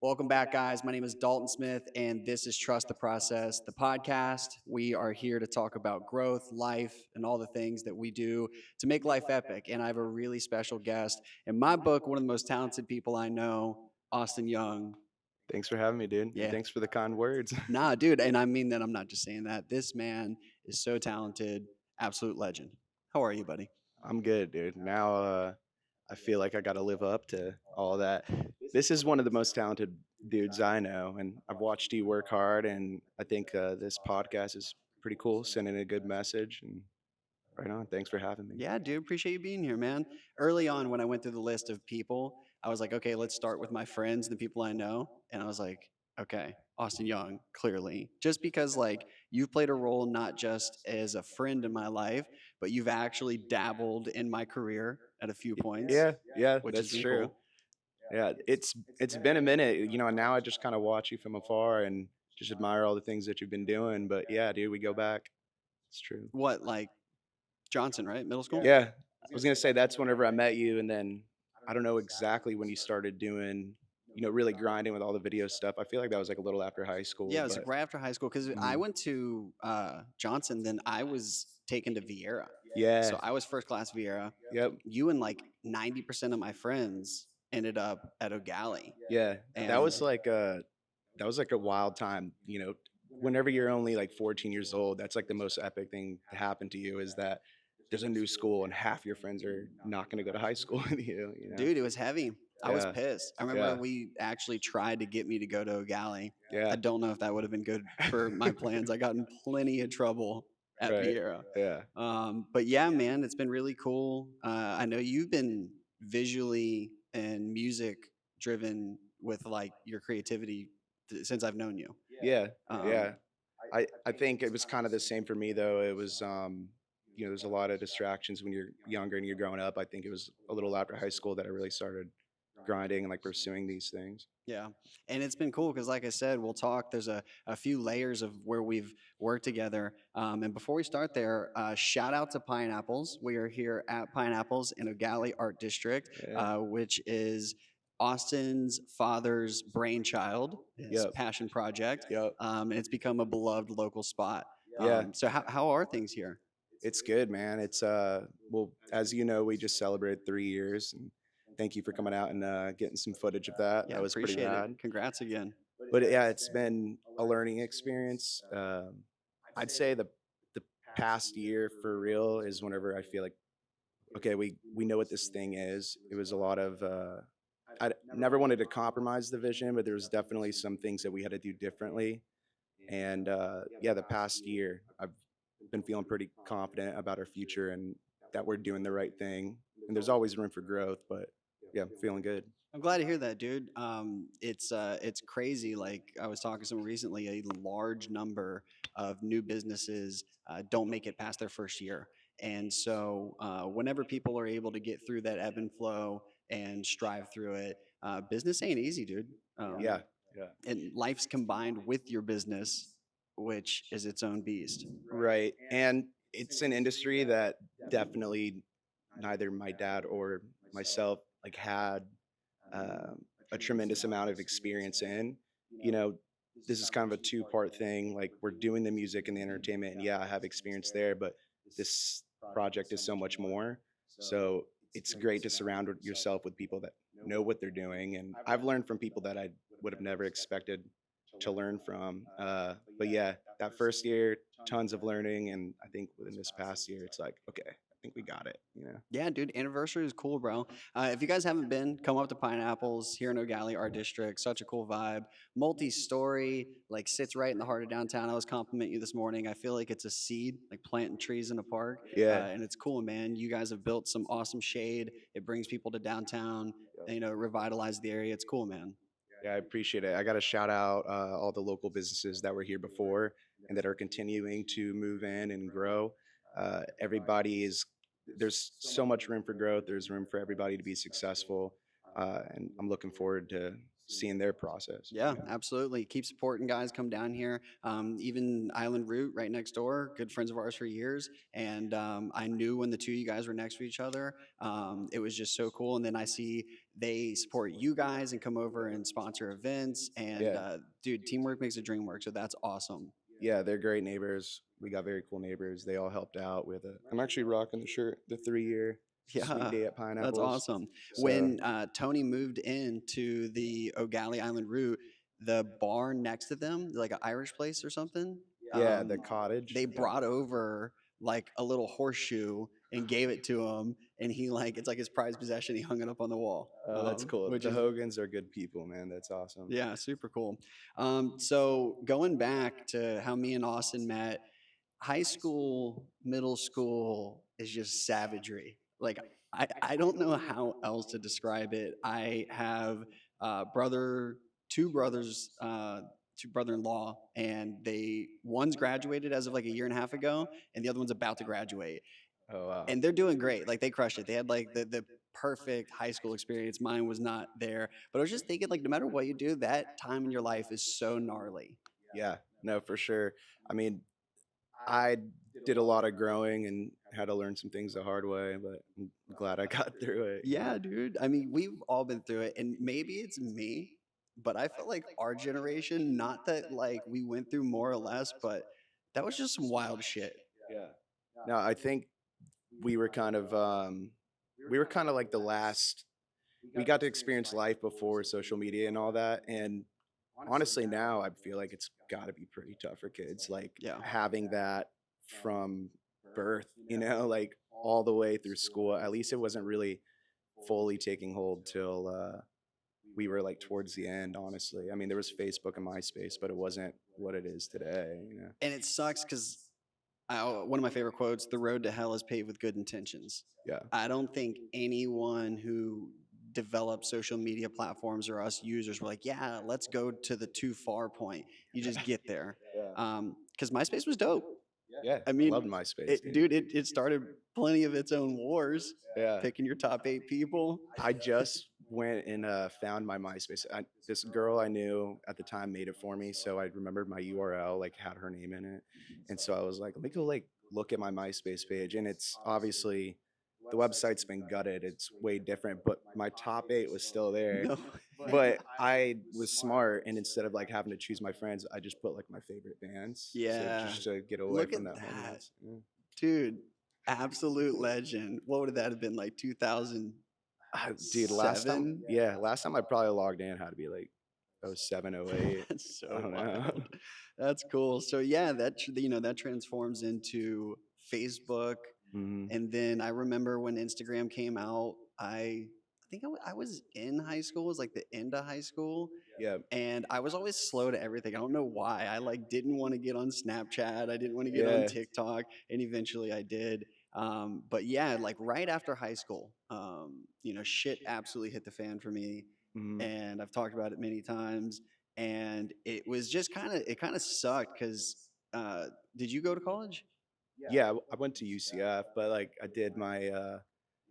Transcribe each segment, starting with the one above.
Welcome back, guys. My name is Dalton Smith, and this is Trust the Process, the podcast. We are here to talk about growth, life, and all the things that we do to make life epic. And I have a really special guest. In my book, one of the most talented people I know, Austin Young. Thanks for having me, dude. And Yeah. thanks for the kind words. Nah, dude. And I mean that. I'm not just saying that. This man is so talented, absolute legend. How are you, buddy? I'm good, dude. Now I feel like I got to live up to all that. This is one of the most talented dudes I know, and I've watched you work hard, and I think this podcast is pretty cool, sending a good message. And right on. Thanks for having me. Yeah, dude, appreciate you being here, man. Early on, when I went through the list of people, I was like, okay, let's start with my friends, the people I know. And I was like, okay, Austin Young, clearly. Just because, like, you've played a role not just as a friend in my life, but you've actually dabbled in my career at a few points, Yeah, which has that's been true. cool. Yeah, it's been a minute, and now I just kind of watch you from afar and just admire all the things that you've been doing. But yeah, dude, we go back. It's true. What, like Johnson, right? Middle school? Yeah, I was gonna say that's whenever I met you, and then I don't know exactly when you started doing, really grinding with all the video stuff. I feel like that was like a little after high school, Yeah, it was but like right after high school because I mm, went to Johnson, then I was taken to Vieira. yeah, So I was first class Vieira. yep, You and like 90% of my friends ended up at O'Galley. yeah. That And was like a wild time. Whenever you're only like 14 years old, that's like the most epic thing to happen to you is that there's a new school and half your friends are not gonna go to high school with you. dude, it was heavy. I was Yeah, pissed. I remember yeah, we actually tried to get me to go to O'Galley. I yeah. don't know if that would have been good for my plans. I got in plenty of trouble at Right. Vieira. Yeah. But yeah, man, it's been really cool. I know you've been visually and music driven with like your creativity since I've known you. Yeah. Yeah. Um, I think it was kind of the same for me though. It was there's a lot of distractions when you're younger and you're growing up. I think it was a little after high school that I really started grinding and like pursuing these things. yeah, and it's been cool because, like I said, we'll talk. There's a few layers of where we've worked together. And before we start there, shout out to Pineapples. We are here at Pineapples in O'Galley Art District, Yeah. which is Austin's father's brainchild, his Yep. passion project, Yep. and it's become a beloved local spot. Yeah. So how are things here? It's good, man. It's well, as you know, we just celebrated 3 years, and thank you for coming out and getting some footage of that. Yeah, That was pretty appreciate it. rad. Congrats again. But yeah, it's been a learning experience. I'd say the past year for real is whenever I feel like, okay, we know what this thing is. It was a lot of I never wanted to compromise the vision, but there was definitely some things that we had to do differently. And yeah, the past year I've been feeling pretty confident about our future and that we're doing the right thing. And there's always room for growth, but yeah, I'm feeling good. I'm glad to hear that, dude. It's crazy. Like I was talking to someone recently, a large number of new businesses don't make it past their first year, and so whenever people are able to get through that ebb and flow and strive through it, business ain't easy, dude. Yeah, yeah. And life's combined with your business, which is its own beast. Right. And it's an industry that definitely neither my dad or myself like had a tremendous amount of experience in. You know, this is kind of a two-part thing. Like we're doing the music and the entertainment, and yeah, I have experience there, but this project is so much more. So it's great to surround yourself with people that know what they're doing, and I've learned from people that I would have never expected to learn from. But yeah, that first year, tons of learning, and I think within this past year, it's like, okay, I think we got it. Yeah, dude, anniversary is cool, bro. If you guys haven't been, come up to Pineapples here in O'Galley Art District. Such a cool vibe. Multi-story, like sits right in the heart of downtown. I was complimenting you this morning. I feel like it's a seed, like planting trees in a park, Yeah. and it's cool, man. You guys have built some awesome shade. It brings people to downtown. Revitalize the area. It's cool, man. Yeah, I appreciate it. I got to shout out all the local businesses that were here before and that are continuing to move in and grow. Everybody is, there's so much room for growth. There's room for everybody to be successful. And I'm looking forward to seeing their process. Yeah, absolutely. Keep supporting guys. Come down here. Even Island Root right next door, good friends of ours for years. And I knew when the two of you guys were next to each other, it was just so cool. And then I see they support you guys and come over and sponsor events. And Yeah. dude, teamwork makes the dream work. So that's awesome. Yeah, they're great neighbors. We got very cool neighbors. They all helped out with it. I'm actually rocking the shirt, the 3-year sweet Yeah, day at that's Pineapples. awesome. So, When Tony moved into the O'Galley Island route, the bar next to them, like an Irish place or something, yeah, the um, cottage. they Yeah. brought over like a little horseshoe and gave it to him, and he like it's like his prized possession. He hung it up on the wall, Oh, that's cool. which The is Hogans are good people, man. That's awesome. yeah, super cool. So going back to how me and Austin met, high school, middle school is just savagery. Like I don't know how else to describe it. I have brother, two brothers, two brother-in-law, and they one's graduated as of like a year and a half ago, and the other one's about to graduate, Oh, wow. and they're doing great. Like they crushed it. They had like the perfect high school experience. Mine was not there, but I was just thinking like no matter what you do, that time in your life is so gnarly. Yeah, no, for sure. I mean, I did a lot of growing and had to learn some things the hard way, but I'm glad I got through it, you know? Yeah, dude. I mean, we've all been through it, and maybe it's me, but I feel like our generation, not that like we went through more or less, but that was just some wild shit. Yeah. No, I think we were kind of like the last we got to experience life before social media and all that. And honestly, now I feel like it's got to be pretty tough for kids, like Yeah. having that from birth, like all the way through school. At least it wasn't really fully taking hold till we were like towards the end, honestly. I mean, there was Facebook and MySpace, but it wasn't what it is today. And it sucks because one of my favorite quotes: "The road to hell is paved with good intentions." Yeah. I don't think anyone who developed social media platforms or us users were like, "Yeah, let's go to the too far point." You just get there. Yeah. Because MySpace was dope. Yeah. I mean, Loved MySpace, dude. it started plenty of its own wars, Yeah. picking your top 8 people. I just went and found my MySpace. This girl I knew at the time made it for me, so I remembered my URL, like had her name in it, and so I was like, let me go like look at my MySpace page, and it's obviously the website's been gutted. It's way different, but my top 8 was still there. No But I was smart, and instead of like having to choose my friends, I just put like my favorite bands, so Yeah. just to get away Look at from that that. loneliness. Yeah. Dude, absolute legend. What would that have been like 2007? Dude, last time I probably logged in had to be like oh 07, oh 08. That's I so don't know. wild. That's cool. So yeah, that transforms into Facebook, Mhm. and then I remember when Instagram came out, I think I was in high school. It was like the end of high school, Yeah. and I was always slow to everything. I don't know why. I like didn't want to get on Snapchat. I didn't want to get on Yeah. TikTok, and eventually I did. But yeah, like right after high school, shit absolutely hit the fan for me, Mhm. and I've talked about it many times. And it was just kind of sucked because uh, did you go to college? Yeah, I went to UCF, but like I did my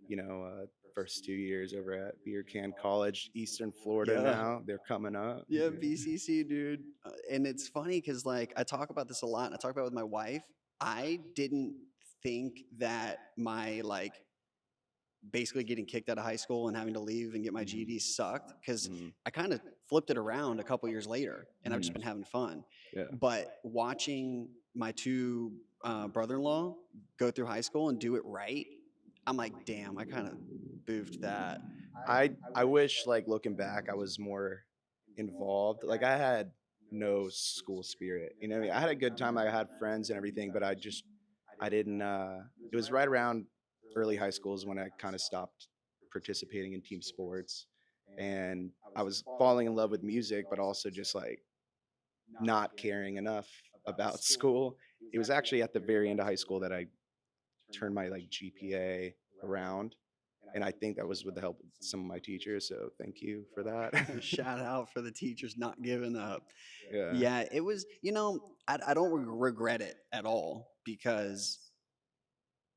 you know, first 2 years over at Beer Can College, Eastern Florida Yeah. now. They're coming up. Yeah, BCC, dude. And it's funny because, like, I talk about this a lot, and I talk about it with my wife. I didn't think that my, like, basically getting kicked out of high school and having to leave and get my Mhm. GED sucked because Mhm. I kind of flipped it around a couple years later, and I've just Mhm. been having fun. Yeah. But watching my two brother-in-law go through high school and do it right, I'm like, damn, I kind of boofed that. I wish like looking back I was more involved. Like I had no school spirit. You know what I mean? I had a good time. I had friends and everything, but I didn't it was right around early high schools when I kind of stopped participating in team sports, and I was falling in love with music but also just like not caring enough about school. It was actually at the very end of high school that I turned my like GPA around, and I think that was with the help of some of my teachers, so thank you for that. Shout out for the teachers not giving up. Yeah. Yeah, it was, I don't regret it at all because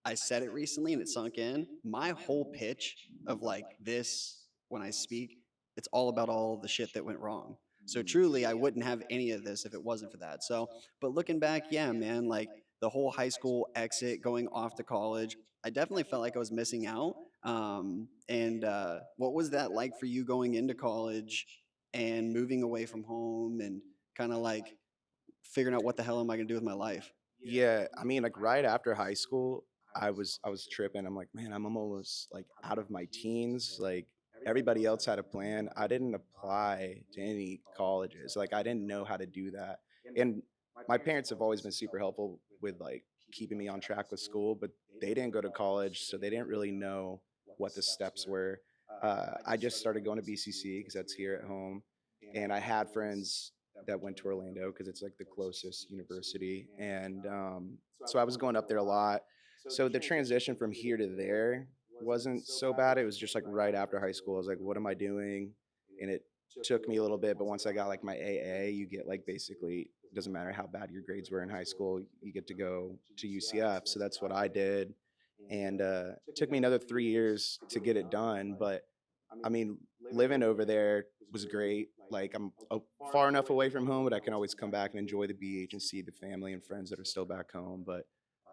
I said it recently and it sunk in. My whole pitch of like this when I speak, it's all about all the shit that went wrong. So truly, I wouldn't have any of this if it wasn't for that. So, but looking back, yeah, man, like the whole high school exit going off to college, I definitely felt like I was missing out. And what was that like for you going into college and moving away from home and kind of like figuring out what the hell am I going to do with my life? Yeah, I mean, like, right after high school, I was tripping. I'm like, "Man, I'm almost, like, out of my teens." Like, everybody else had a plan. I didn't apply to any colleges. Like, I didn't know how to do that. And my parents have always been super helpful with, like, keeping me on track with school, but they didn't go to college, so they didn't really know what the steps were. I just started going to BCC because that's here at home, and I had friends that went to Orlando because it's like the closest university. And so I was going up there a lot. So the transition from here to there wasn't so bad. It was just like right after high school. I was like, what am I doing? And it took me a little bit, but once I got like my AA, you get like basically, it doesn't matter how bad your grades were in high school, you get to go to UCF. So that's what I did. And it took me another 3 years to get it done. But I mean, living over there was great. Like I'm far enough away from home, but I can always come back and enjoy the beach and see the family and friends that are still back home. But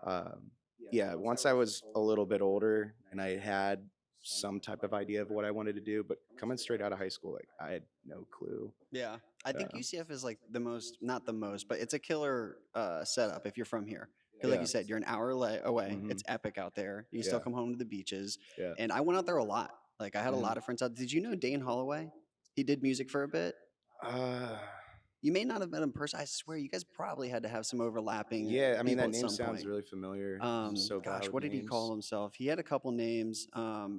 um, yeah, once I was a little bit older and I had some type of idea of what I wanted to do, but coming straight out of high school, like I had no clue. Yeah. I think Yeah, UCF is like the most, not the most, but it's a killer setup if you're from here. Because, like yeah, you said, you're an hour away. hmm, It's epic out there. You still yeah, come home to the beaches. yeah. And I went out there a lot. Like, I had a Hmm. lot of friends out. Did you know Dane Holloway? He did music for a bit. Uh, You may not have met him in person. I swear, you guys probably had to have some overlapping yeah, I mean people that at name some sounds point. really familiar. I'm so bad Gosh, with what did he call names. himself? He had a couple names,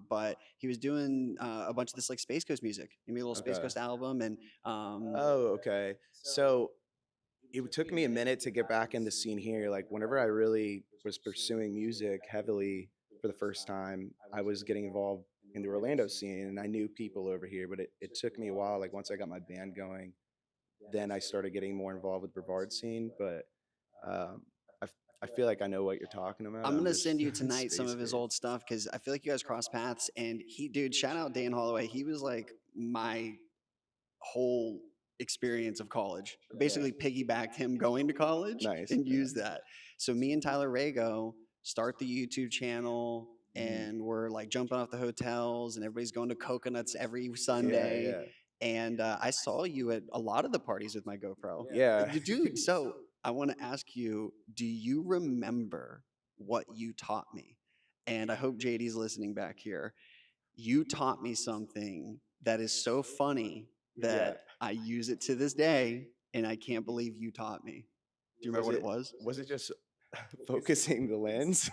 but he was doing a bunch of this like Space Coast music. He made a little Space Okay. Coast album, and Oh, okay. So it took me a minute to get back in the scene here. Like whenever I really was pursuing music heavily for the first time, I was getting involved in the Orlando scene and I knew people over here, but it took me a while. Like once I got my band going, then I started getting more involved with Brevard scene. But um, I, I feel like I know what you're talking about. I'm I'm gonna just send you tonight some space of his grade. old stuff because I feel like you guys crossed paths. And dude, shout out Dan Holloway. He was like my whole experience of college. Yeah. Basically, piggybacked him going to college Nice. and Yeah. used that. So me and Tyler Rago start the YouTube channel. Mhm. And we're like jumping off the hotels, and everybody's going to Coconuts every Yeah. Sunday. Yeah. And I saw you at a lot of the parties with my GoPro. Yeah. Dude, so I want to ask you, do you remember what you taught me? And I hope JD's listening back here. You taught me something that is so funny Yeah. that I use it to this day, and I can't believe you taught me. Do you remember Was what it it was? was it just focusing the lens?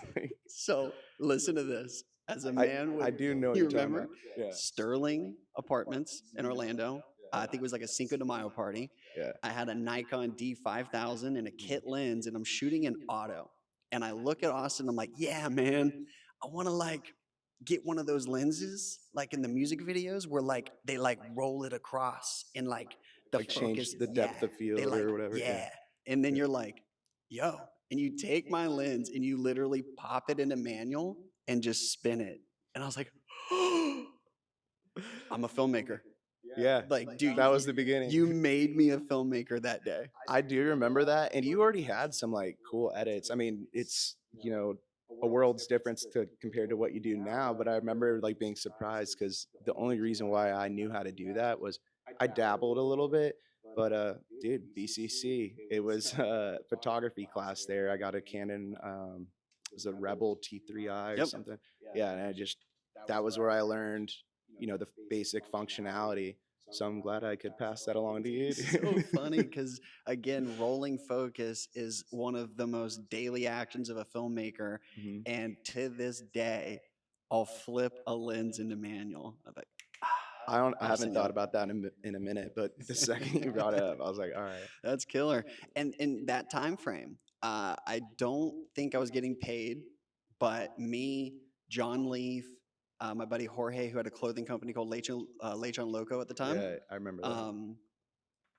So listen to this. As a I man I with, do know what you you're talking remember about. Yeah. Sterling Apartments in Orlando? I think it was like a Cinco de Mayo party. Yeah. I had a Nikon D5000 and a Mhm. kit lens, and I'm shooting an auto. And I look at Austin, I'm like, yeah, man, I want to like get one of those lenses, like in the music videos, where like they like roll it across and like the Like change focus, the yeah, depth of they field like, or whatever. Yeah. yeah. And then you're like, yo, and you take my lens and you literally pop it into manual and just spin it. And I was like, I'm a filmmaker. Yeah. Like, dude, That was the beginning. you made me a filmmaker that day. I do remember that, and you already had some like cool edits. I mean, it's a world's difference to compared to what you do now. But I remember like being surprised because the only reason why I knew how to do that was I dabbled a little bit. But dude, BCC, it was a photography class there. I got a Canon, it was a Rebel T3i or Yep. something. Yeah, and I just that was where I learned, the basic functionality. So I'm glad I could pass that along to you. It's so funny because, again, rolling focus is one of the most daily actions of a filmmaker. Mhm. And to this day, I'll flip a lens into manual. I'm like, I haven't Austin thought Young. about that in a minute, but the second you brought it up, I was like, all right. That's killer. And in that time frame, I don't think I was getting paid, but me, John Leaf, my buddy Jorge, who had a clothing company called Lechon Loco at the time, Yeah, I remember that. um,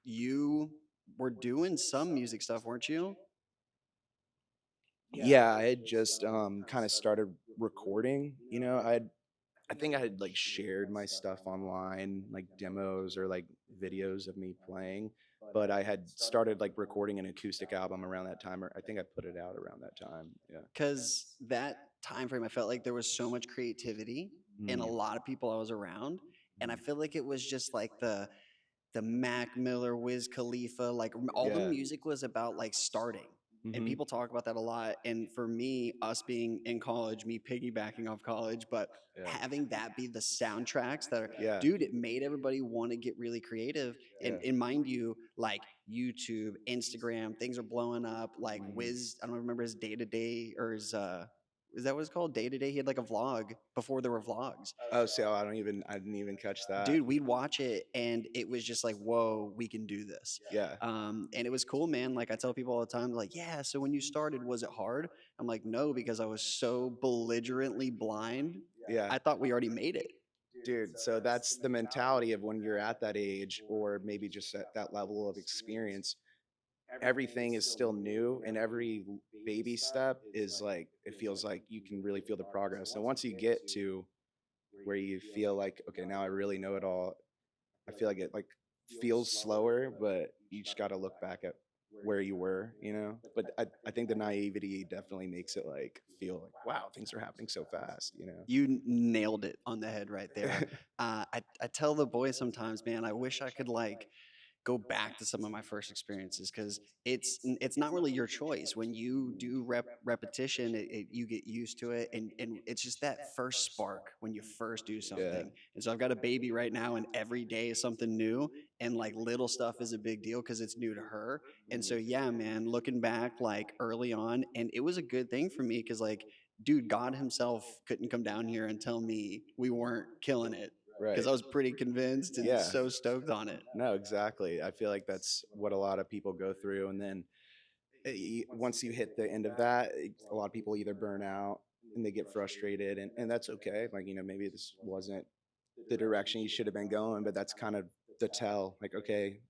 you were doing some music stuff, weren't you? Yeah, I had just kind of started recording. I think I had like shared my stuff online, like demos or like videos of me playing, but I had started like recording an acoustic album around that time, or I think I put it out around that time. Yeah. 'Cause that time frame, I felt like there was so much creativity in a Mm, lot of people I was around, and I mhm. feel like it was just like the Mac Miller, Wiz Khalifa, like all the Yeah. music was about like starting. And Hmm. people talk about that a lot. And for me, us being in college, me piggybacking off college, but Yeah. having that be the soundtracks that are, Yeah. dude, it made everybody want to get really creative. Yeah. And mind you, like YouTube, Instagram, things are blowing up. Like Mhm. Wiz, I don't remember his day to day or his, is that what it's called? Day to day? He had like a vlog before there were vlogs. Oh, see, oh, I didn't even catch that. Dude, we'd watch it and it was just like, whoa, we can do this. Yeah. And it was cool, man. Like I tell people all the time, like, yeah, so when you started, was it hard? I'm like, no, because I was so belligerently blind. Yeah. I thought we already made it. Dude, so that's the mentality of when you're at that age or maybe just at that level of experience. Everything is still new and every baby step is like it feels like you can really feel the progress. And once you get to where you feel like, okay, now I really know it all, I feel like it like feels slower, but you just got to look back at where you were, you know? But I think the naivety definitely makes it like feel like, wow, things are happening so fast, you know? You nailed it on the head right there. I tell the boys sometimes, man, I wish I could like go back to some of my first experiences because it's not really your choice when you do repetition. You get used to it, and it's just that first spark when you first do Yeah. something. And so I've got a baby right now, and every day is something new, and like little stuff is a big deal because it's new to her. And so yeah, man, looking back like early on, and it was a good thing for me because like, dude, God himself couldn't come down here and tell me we weren't killing it because Right. I was pretty convinced and Yeah. so stoked on it. No, exactly. I feel like that's what a lot of people go through. And then once you hit the end of that, a lot of people either burn out and they get frustrated, and that's okay. Like, maybe this wasn't the direction you should have been going, but that's kind of the tell. Like, okay,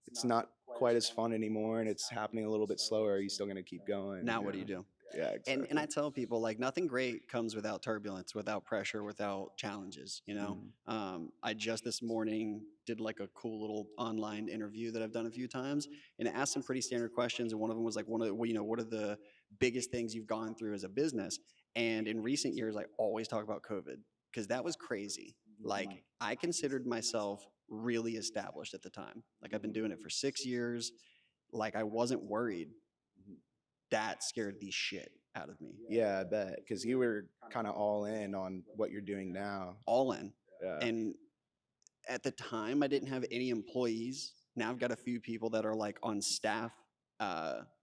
it's not quite as fun anymore and it's happening a little bit slower. Are you still going to keep going? Now what do you do? Yeah, And exactly. I tell people like nothing great comes without turbulence, without pressure, without challenges. Mhm. I just this morning did like a cool little online interview that I've done a few times, and it asked some pretty standard questions. And one of them was like, one of the, well, what are the biggest things you've gone through as a business? And in recent years, I always talk about COVID because that was crazy. Like I considered myself really established at the time. Like I've been doing it for 6 years. Like I wasn't worried. That scared the shit out of me. Yeah, I bet. Because you were kind of all in on what you're doing now. All in. Yeah. And at the time, I didn't have any employees. Now I've got a few people that are like on staff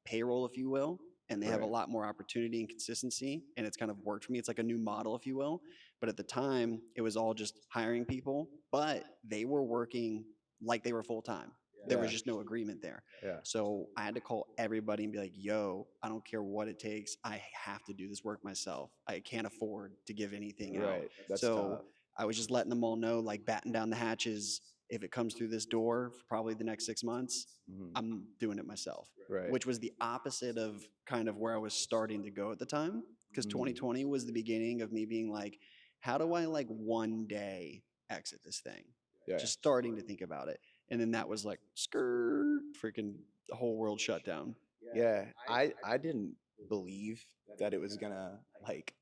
payroll, if you will, and they have a Right. lot more opportunity and consistency. And it's kind of worked for me. It's like a new model, if you will. But at the time, it was all just hiring people, but they were working like they were full time. There was Yeah. just no agreement there. Yeah. So I had to call everybody and be like, yo, I don't care what it takes. I have to do this work myself. I can't afford to give anything out. Right. That's So tough. I was just letting them all know, like batten down the hatches. If it comes through this door for probably the next 6 months, Mhm. I'm doing it myself, Right. which was the opposite of kind of where I was starting to go at the time. Because Mm. 2020 was the beginning of me being like, how do I like one day exit this thing? Yeah. Just starting to think about it. And then that was like, skirt, freaking the whole world shut down. Yeah. I didn't believe that it was gonna like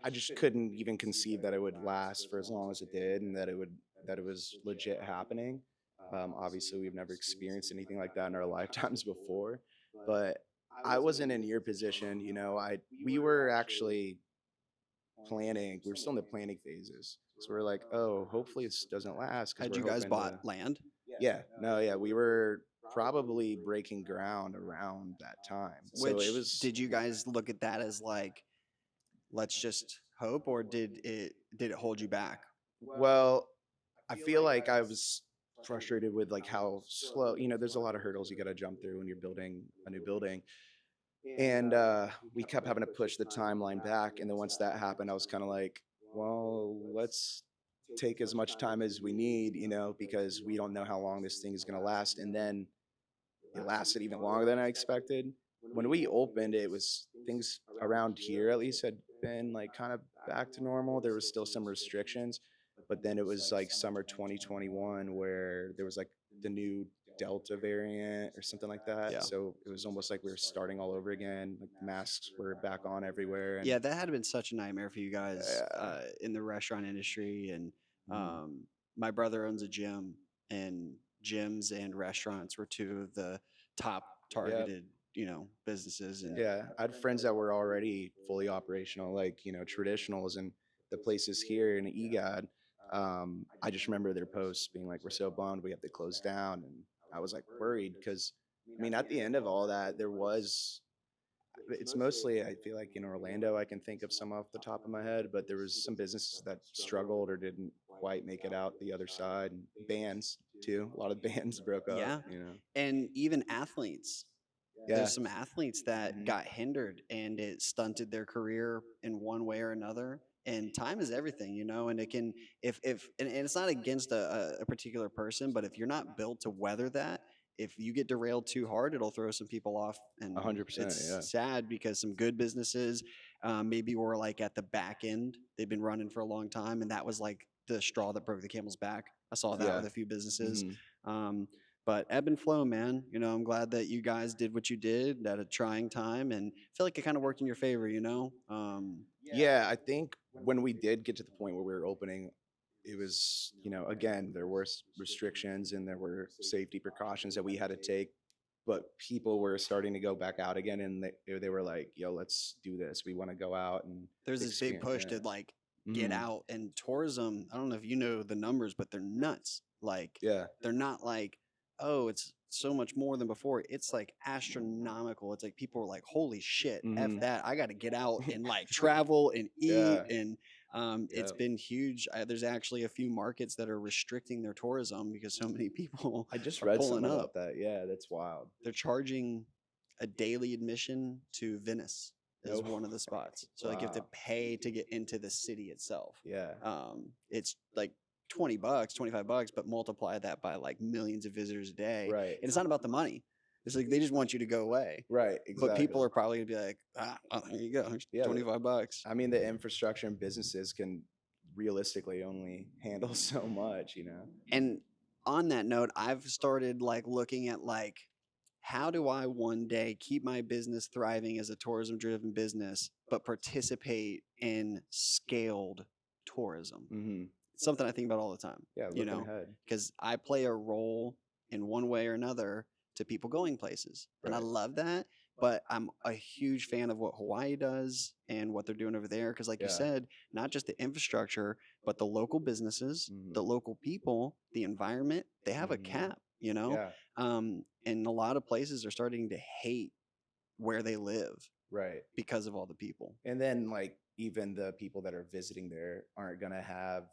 I just couldn't even conceive that it would last for as long as it did and that it was legit happening. Obviously we've never experienced anything like that in our lifetimes before, but I wasn't in your position, I we were actually planning, we were still in the planning phases. So we're like, oh, hopefully this doesn't last because Had we're you guys hoping bought to. land? Yeah, no, yeah, we were probably breaking ground around that time. So it Which was, did you guys look at that as like, let's just hope, or did it hold you back? well, I feel like I was frustrated with like how slow, there's a lot of hurdles you got to jump through when you're building a new building. And we kept having to push the timeline back. And then once that happened, I was kind of like, well, let's take as much time as we need, because we don't know how long this thing is going to last. And then it lasted even longer than I expected. When we opened, it was things around here at least had been like kind of back to normal. There was still some restrictions, but then it was like summer 2021 where there was like the new Delta variant or something like that. Yeah. So it was almost like we were starting all over again. Like the masks were back on everywhere, and Yeah, that had been such a nightmare for you guys yeah, in the restaurant industry. And mhm, my brother owns a gym, and gyms and restaurants were two of the top yeah. targeted, businesses. And Yeah, I had friends that were already fully operational, like, traditionals and the places here in EGOD. I just remember their posts being like, "We're so bummed we have to close down," and I was like worried because, I mean, at the end of all that, there was. It's mostly I feel like in Orlando I can think of some off the top of my head, but there was some businesses that struggled or didn't quite make it out the other side, and bands too. A lot of bands broke up, yeah, and even athletes. Yeah. There's some athletes that Hmm. got hindered and it stunted their career in one way or another. And time is everything, and it can, if and it's not against a particular person, but if you're not built to weather that, if you get derailed too hard, it'll throw some people off. And 100%. it's Yeah. sad because some good businesses maybe were like at the back end. They've been running for a long time, and that was like the straw that broke the camel's back. I saw that Yeah. with a few businesses. Hmm. Um, but ebb and flow, man. I'm glad that you guys did what you did at a trying time, and I feel like it kind of worked in your favor. Yeah, I think when we did get to the point where we were opening, it was, again, there were restrictions and there were safety precautions that we had to take, but people were starting to go back out again, and they were like, "Yo, let's do this. We want to go out and There's this big experience." push Yeah. to like get Hmm. out, and tourism. I don't know if you know the numbers, but they're nuts. Like Yeah. they're not like, oh, it's so much more than before. It's like astronomical. It's like people are like, holy shit, f Hmm. that. I got to get out and like travel and eat. Yeah. And it's Yeah. been huge. There's actually a few markets that are restricting their tourism because so many people I just are read pulling something up. about that. Yeah, that's wild. They're charging a daily admission to Venice is No. one of the spots. So like you have to Wow. pay to get into the city itself. Yeah. It's like $20, $25, but multiply that by like millions of visitors a day. Right. And it's not about the money. It's like they just want you to go away. Right. But people Exactly. are probably gonna be like, well, here you go, here's Yeah. $25. I mean, the infrastructure and businesses can realistically only handle so much. And on that note, I've started like looking at like how do I one day keep my business thriving as a tourism driven business, but participate in scaled tourism? Hmm. It's something I think about all the time, Yeah, looking ahead. because I play a role in one way or another to people going places. And I Right. love that. But I'm a huge fan of what Hawaii does and what they're doing over there. Because, like you Yeah. said, not just the infrastructure, but the local businesses, the Hmm. local people, the environment, they have a Hmm. cap. Yeah. And a lot of places are starting to hate where they live Right. because of all the people. And then like even the people that are visiting there aren't gonna have,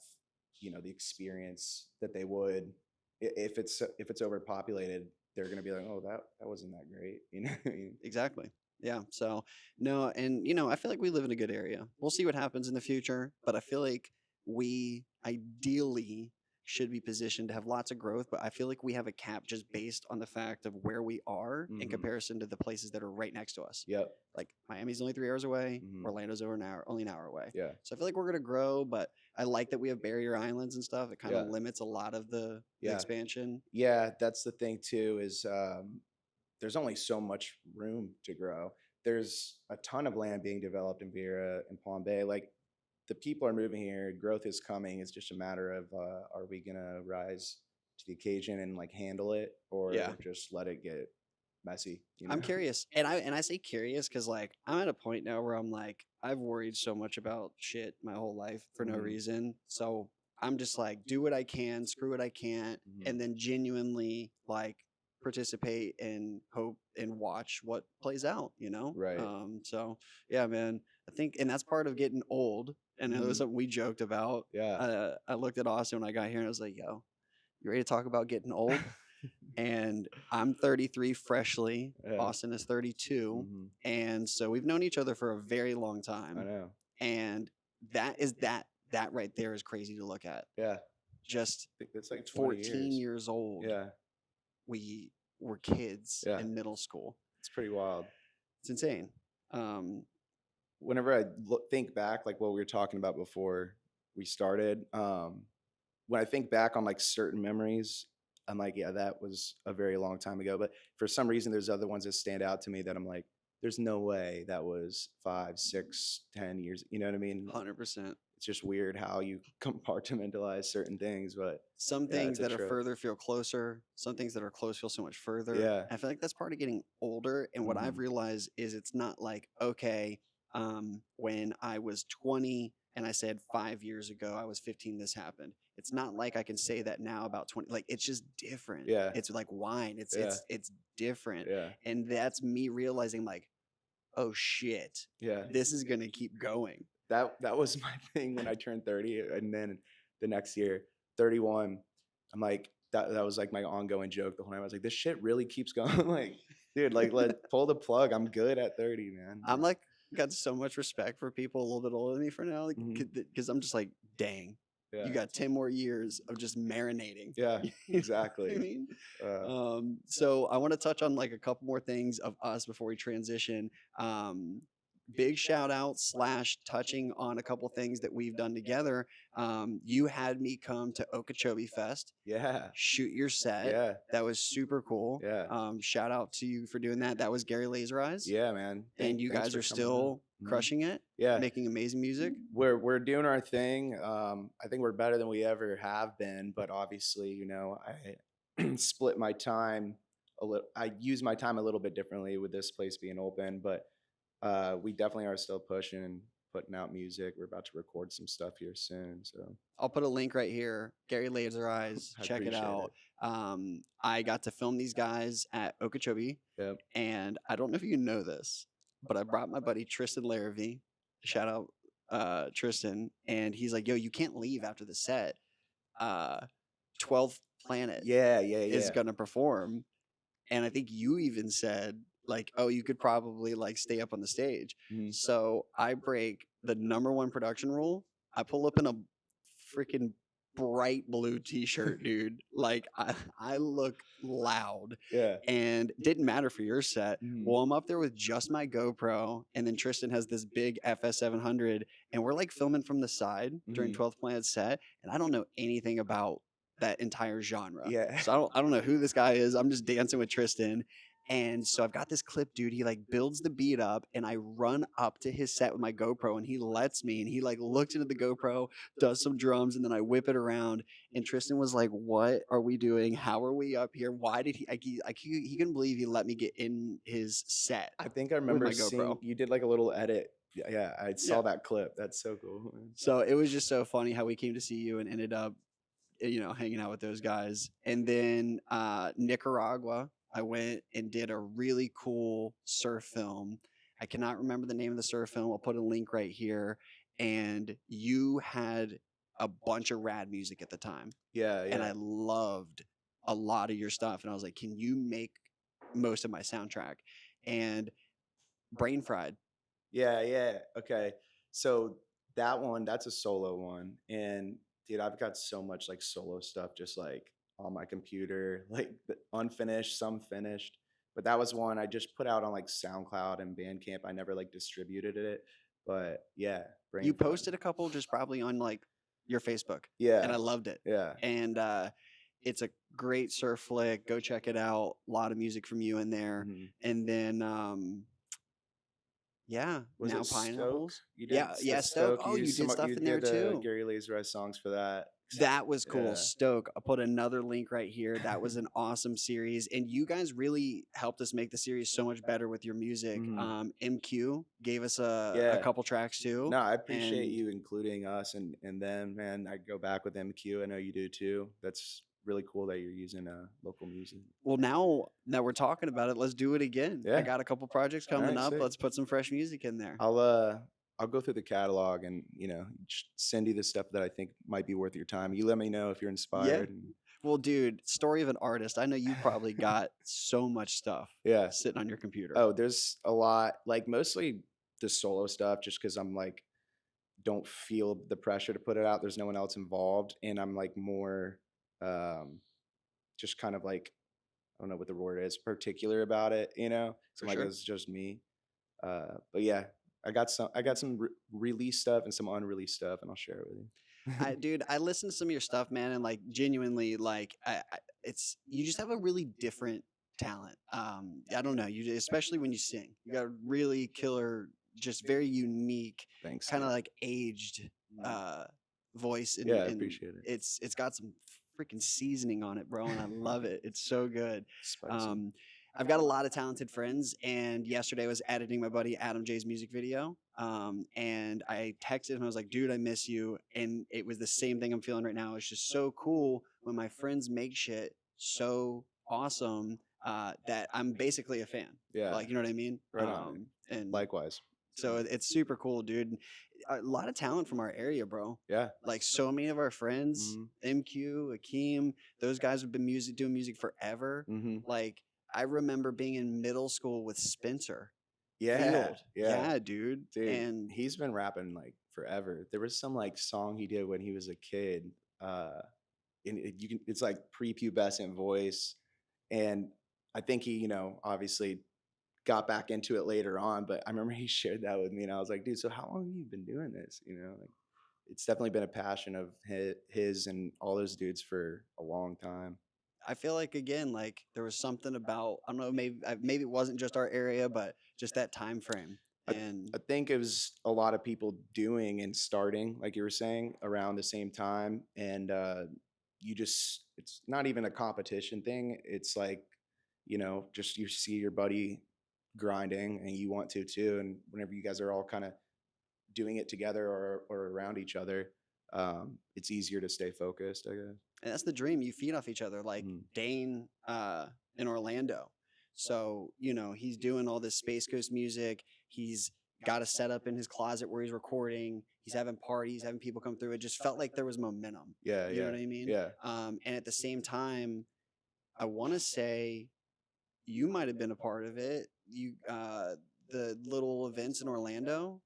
the experience that they would if it's overpopulated. They're gonna be like, oh, that wasn't that great. What I mean? Exactly. Yeah. So no, and I feel like we live in a good area. We'll see what happens in the future, but I feel like we ideally should be positioned to have lots of growth, but I feel like we have a cap just based on the fact of where we are in Hmm. comparison to the places that are right next to us. Yep. Like Miami's only 3 hours away, Hmm. Orlando's only an hour away. Yeah. So I feel like we're gonna grow, but I like that we have barrier islands and stuff. It kind of Yeah. limits a lot of the Yeah. expansion. Yeah. That's the thing too. Is there's only so much room to grow. There's a ton of land being developed in Vera and Palm Bay. Like the people are moving here, growth is coming. It's just a matter of are we gonna rise to the occasion and like handle it, Yeah. or just let it get messy? I'm curious, and I say curious because like I'm at a point now where I'm like I've worried so much about shit my whole life for no Hmm. reason. So I'm just like do what I can, screw what I can't, Hmm. and then genuinely like participate and hope and watch what plays out. Right. So yeah, man. I think, and that's part of getting old. And it was Hmm. something we joked about. Yeah. I looked at Austin when I got here, and I was like, "Yo, you ready to talk about getting old?" And I'm 33 freshly. Yeah. Austin is 32. Hmm. And so we've known each other for a very long I time. know. And that right there is crazy to look at. Yeah. Just I think that's like 20 14 years. years old, Yeah. we were kids Yeah. in middle school. It's pretty wild. It's insane. Um, whenever I think back, like what we were talking about before we started, when I think back on like certain memories, I'm like, yeah, that was a very long time ago. But for some reason, there's other ones that stand out to me that I'm like, there's no way that was 5, 6, 10 years. You know what I mean? 100%. It's just weird how you compartmentalize certain things, but Some yeah, things it's a that are trip. further feel closer, some things that are close feel so much further. Yeah. I feel like that's part of getting older. And what I've Hmm. realized is it's not like, okay, when I was 20 and I said 5 years ago, I was 15, this happened. It's not like I can say that now about 20. Like it's just different. Yeah. It's like wine. It's Yeah. it's it's different. Yeah. And that's me realizing like, oh shit, Yeah. this is gonna keep going. That was my thing when I turned 30, and then the next year, 31, I'm like that was like my ongoing joke the whole time. I was like, this shit really keeps going. Like, dude, like let pull the plug. I'm good at 30, man. I'm like got so much respect for people a little bit older than me for now, like, Mhm. because I'm just like, dang, you Yeah. got 10 more years of just marinating. Yeah, You know what I exactly. mean? Uh, So I want to touch on like a couple more things of us before we transition. Big shout out slash touching on a couple things that we've done together. You had me come to Okeechobee Fest, yeah, shoot your set. yeah, That was super cool. yeah, Shout out to you for doing that. That was Gary Laser Eyes, yeah, man. and you Thanks guys for are coming out. still Mhm. crushing it, Yeah, making amazing music. we're doing our thing. I think we're better than we ever have been, but obviously, I split my time a little. I use my time a little bit differently with this place being open, but we definitely are still pushing and putting out music. We're about to record some stuff here soon, so I'll put a link right here. Gary Laser Eyes, I check it appreciate out. it. I got to film these guys at Okeechobee, Yep. and I don't know if you know this, but I brought my buddy Tristan Larravee. Shout out Tristan, and he's like, "Yo, you can't leave after the set. 12th Planet Yeah, yeah, is yeah. gonna perform." And I think you even said like, "Oh, you could probably like stay up on the stage." Mhm. So I break the number one production rule. I pull up in a freaking bright blue t-shirt, dude. Like I look loud, Yeah. and didn't matter for your set. Mhm. Well, I'm up there with just my GoPro, and then Tristan has this big FS 700, and we're like filming from the side during Mhm. 12th Planet set, and I don't know anything about that entire genre. Yeah. So I don't know who this guy is. I'm just dancing with Tristan. And so I've got this clip, dude. He like builds the beat up, and I run up to his set with my GoPro, and he lets me, and he like looks into the GoPro, does some drums, and then I whip it around. And Tristan was like, "What are we doing? How are we up here? Why did he? He couldn't believe he let me get in his set I think I with remember my seeing GoPro." you did like a little edit. Yeah, yeah, I Yeah. saw that clip. That's so cool. So it was just so funny how we came to see you and ended up, hanging out with those guys. And then Nicaragua, I went and did a really cool surf film. I cannot remember the name of the surf film. I'll put a link right here. And you had a bunch of rad music at the time, Yeah, and yeah. I loved a lot of your stuff. And I was like, can you make most of my soundtrack? And Brain Fried. Yeah, yeah. Okay. So that one, that's a solo one. And dude, I've got so much like solo stuff just like on my computer, like unfinished, some finished. But that was one I just put out on like SoundCloud and Bandcamp. I never like distributed it. But yeah, You Brain Fried. posted a couple just probably on like your Facebook, and Yeah, I loved it. yeah. And it's a great surf flick. Go check it out. A lot of music from you in there. Mhm. And then yeah, Was now it Stoke? pineapples. You did Yeah, yeah, Stoke. Stoke. Oh, you did You stuff in there did too. Gary Laser Eyes songs for that. That was cool. Yeah. Stoke. I put another link right here. That was an awesome series. And you guys really helped us make the series so much better with your music. Mhm. MQ gave us a Yeah. couple tracks too. No, I appreciate And you including us and them, man. I go back with MQ. I know you do too. That's really cool that you're using local music. well, now that we're talking about it, let's do it again. I Yeah. got a couple projects All coming right, up. sick. Let's put some fresh music in there. I'll go through the catalog and send you the stuff that I think might be worth your time. You let me know if you're Yeah. inspired. And Well, dude, story of an artist. I know you probably got so much stuff yeah. sitting on your computer. Oh, there's a lot. Like mostly the solo stuff, just because I'm like don't feel the pressure to put it out. There's no one else involved, and I'm like more um, just kind of like I don't know what the word is, particular about it. So For I'm like sure. it's just me. But yeah, I got some released stuff and some unreleased stuff, and I'll share it with you. Dude, I listened to some of your stuff, man, and like genuinely, like it's you just have a really different talent. I don't know, especially when you sing, you got a really killer, just very unique, Thanks, kind dude. of like aged uh voice, Yeah, I and appreciate it. it's got some freaking seasoning on it, bro, and I love it. It's so good. Spicy. Um, I've got a lot of talented friends, and yesterday I was editing my buddy Adam J's music video. And I texted him. I was like, "Dude, I miss you." And it was the same thing I'm feeling right now. It's just so cool when my friends make shit so awesome that I'm basically a fan. Yeah, Like, you know what I mean? right on, dude. And Likewise. so it's super cool, dude. A lot of talent from our area, bro. Yeah. Like so many of our friends, Mhm. MQ, Akeem, those guys have been doing music forever. Mhm. Like I remember being in middle school with Spencer Yeah, Field. yeah. Yeah, dude. Dude, And he's been rapping, like, forever. There was some, like, song he did when he was a kid, uh, and it's, like, prepubescent voice, and I think he, obviously got back into it later on, but I remember he shared that with me, and I was like, "Dude, so how long have you been doing this?" Like, it's definitely been a passion of his and all those dudes for a long time. I feel like again, like there was something about I don't know, maybe it wasn't just our area, but just that time frame. I And I think it was a lot of people doing and starting, like you were saying, around the same time, and it's not even a competition thing. It's like, just you see your buddy grinding and you want to too, and whenever you guys are all kind of doing it together or around each other, it's easier to stay focused, I guess. and that's the dream. You feed off each other, like Mhm. Dane in Orlando. So, he's doing all this Space Coast music. He's got a setup in his closet where he's recording. He's having parties, having people come through. It just felt like there was momentum. Yeah, You know yeah, what I mean? yeah. And at the same time, I want to say you might have been a part of it. The little events in Orlando,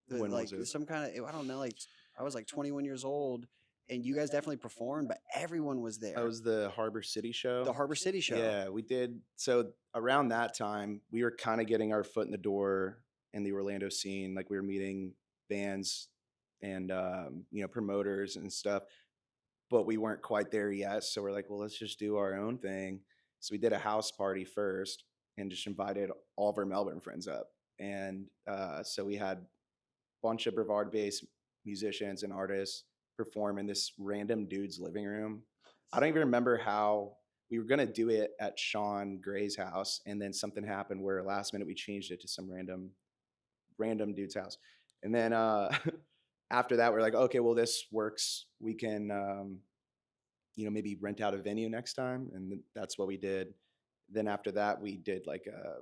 When like was it? some kind of I don't know, like I was like 21 years old, and you guys definitely performed, but everyone was That there. was the Harbor City The show. Harbor City show. Yeah, we did. So around that time, we were kind of getting our foot in the door in the Orlando scene. Like we were meeting bands and promoters and stuff, but we weren't quite there yet. So we're like, well, let's just do our own thing. So we did a house party first and just invited all of our Melbourne friends up. And so we had a bunch of Brevard-based musicians and artists perform in this random dude's living room. I don't even remember how we were gonna do it at Sean Gray's house, and then something happened where last minute we changed it to some random dude's house. And then after that, we're like, okay, well, this works. We can maybe rent out a venue next time, and that's what we did. Then after that, we did like a